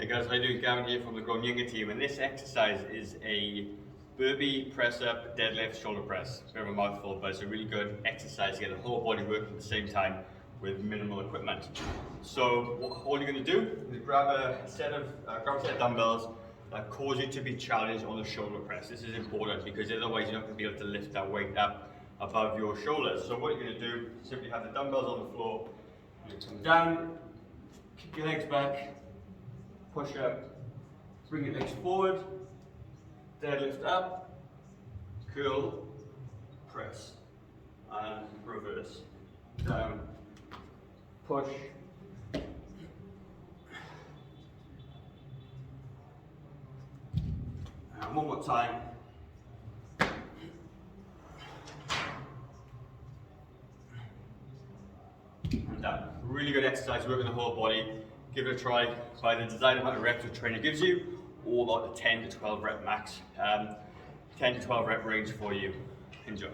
Hey guys, how you doing? Gavin here from the Growing Younger team, and this exercise is a burpee, press up, deadlift, shoulder press. Bit of a mouthful, but it's a really good exercise to get the whole body working at the same time with minimal equipment. So all you're going to do is grab a set of dumbbells that cause you to be challenged on the shoulder press. This is important because otherwise you're not going to be able to lift that weight up above your shoulders. So what you're going to do, simply have the dumbbells on the floor, you come down, kick your legs back, push up, bring your legs forward, deadlift up, curl, press, and reverse, down, push, and one more time, and down. Really good exercise, working the whole body. Give it a try by the desired amount of reps your trainer gives you, or about the 10 to 12 rep max. 10 to 12 rep range for you. Enjoy.